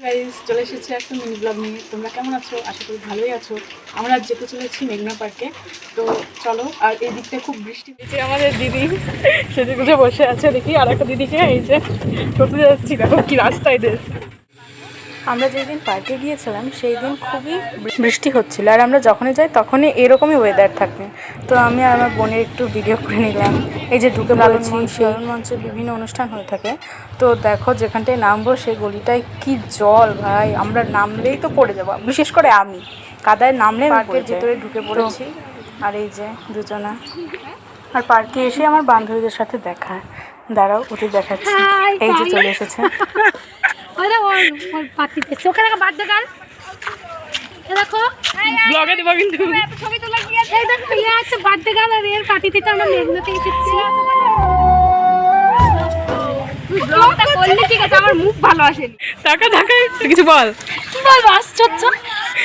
Guys, চলে এসেছি একটা মিনি ব্লগ নিয়ে। তোমরা কেমন আছো? আশা করি ভালোই আছো। আমরা যেতে চলেছি মেঘনা পার্কে। তো চলো। আর এই দিকটা খুব বৃষ্টি হয়েছে। আমাদের দিদি সেদিকে বসে আছে, দেখি আর একটা দিদিকে এই যে টোটো যাচ্ছি, দেখো কি রাস্তা এদের। আমরা যেদিন পার্কে গিয়েছিলাম সেই দিন খুবই বৃষ্টি হচ্ছিল, আর আমরা যখনই যাই তখনই এরকমই ওয়েদার থাকে। তো আমি আর আমার বোনের একটু ভিডিও করে নিলাম। এই যে ঢুকে পড়েছি, সেই মঞ্চে বিভিন্ন অনুষ্ঠান হয়ে থাকে। তো দেখো যেখানটায় নামবো সেই গলিটায় কি জল ভাই, আমরা নামলেই তো পড়ে যাবো, বিশেষ করে আমি কাদায় নামলে পার্কের ভিতরে ঢুকে পড়েছি। আর এই যে দুজনা, আর পার্কে এসে আমার বান্ধবীদের সাথে দেখা। দাঁড়াও ওদের দেখাচ্ছি, এই যে চলে এসেছে। দেখো ব্লগে দেব কিন্তু ছবি তোলা কি আছে, এই দেখো ইয়া আছে বার্থডে গার্ল, আর এর পার্টিতে তো আমরা মেঘনাতে এসেছি। ব্লগটা করলে ঠিক আছে, আমার মুখ ভালো আসেনি। টাকা টাকা কিছু বল, কি বলবো, আশ্চর্য।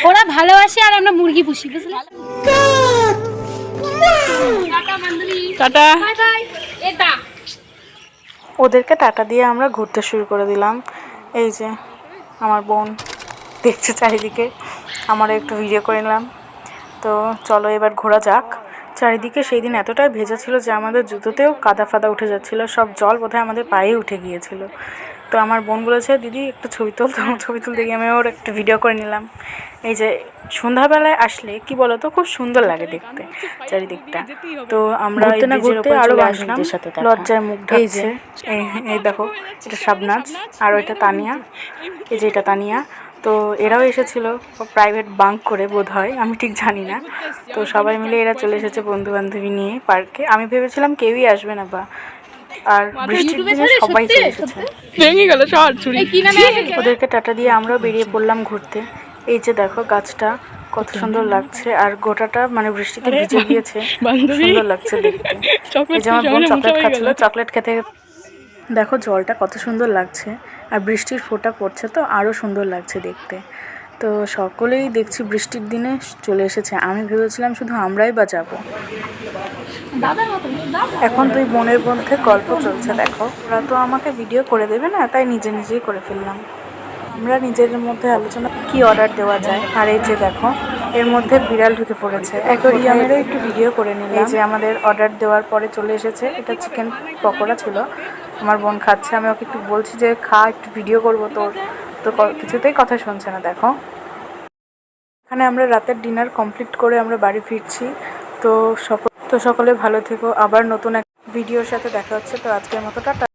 ওরা ভালোবাসে আর আমরা মুরগি পুষি, বুঝলে? টাটা বান্ধবী, টাটা বাই বাই। এটা ওদেরকে টাটা দিয়ে আমরা ঘুরতে শুরু করে দিলাম। এই যে আমার বোন দেখছে চারিদিকে, আমারও একটু ভিডিও করে নিলাম। তো চলো এবার ঘোরা যাক। চারিদিকে সেই দিন এতটাই ভেজা ছিল যে আমাদের জুতোতেও কাদা ফাদা উঠে যাচ্ছিলো, সব জল বোধহয় আমাদের পায়ে উঠে গিয়েছিল। তো আমার বোন বলেছে দিদি একটু ছবি তুল, তো ছবি তুলতে গিয়ে আমি ওর একটু ভিডিও করে নিলাম। এই যে সন্ধ্যাবেলায় আসলে কি বলতো, খুব সুন্দর লাগে দেখতে চারিদিকটা। তো আমরা আরো আসলাম, লজ্জায় মুখ ঢাকছে। এই দেখো এটা শাবনাজ, আর ওইটা তানিয়া, এই যে এটা তানিয়া। তো এরাও এসেছিলো প্রাইভেট বাঙ্ক করে বোধ হয়, আমি ঠিক জানি না। তো সবাই মিলে এরা চলে এসেছে বন্ধু বান্ধবী নিয়ে পার্কে। আমি ভেবেছিলাম কেউই আসবে না, বা আর বৃষ্টির দিনে সবাই চলে এসেছে। ভেঙে গেল শহর ছুরি। ওদেরকে টাটা দিয়ে আমরাও বেরিয়ে পড়লাম ঘুরতে। এই যে দেখো গাছটা কত সুন্দর লাগছে, আর গোটাটা মানে বৃষ্টিতে ভিজে গিয়েছে, সুন্দর লাগছে দেখতে। এই যে আমার বোন চকলেট খাচ্ছিল, চকলেট খেতে দেখো জলটা কত সুন্দর লাগছে, আর বৃষ্টির ফোঁটা পড়ছে তো আরও সুন্দর লাগছে দেখতে। তো সকলেই দেখছি বৃষ্টির দিনে চলে এসেছে, আমি ভেবেছিলাম শুধু আমরাই বা যাবো। এখন তুই বোনের মধ্যে গল্প চলছে, দেখো ওরা তো আমাকে ভিডিও করে দেবে না, তাই নিজে নিজেই করে ফেললাম। আমরা নিজেদের মধ্যে আলোচনা কি অর্ডার দেওয়া যায়। আর এই যে দেখো এর মধ্যে বিড়াল ঢুকে পড়েছে, অ্যাকোয়ারিয়ামেরও একটু ভিডিও করে নিলাম। এই যে আমাদের অর্ডার দেওয়ার পরে চলে এসেছে, এটা চিকেন পকোড়া ছিল। আমার বোন খাচ্ছে, আমি ওকে একটু বলছি যে খা, একটু ভিডিও করবো তোর, তো কিছুতেই কথা শুনছে না। দেখো এখানে আমরা রাতের ডিনার কমপ্লিট করে আমরা বাড়ি ফিরছি। তো সকলে ভালো থেকো, আবার নতুন এক ভিডিওর সাথে দেখা হচ্ছে। তো আজকের মতো টাটা।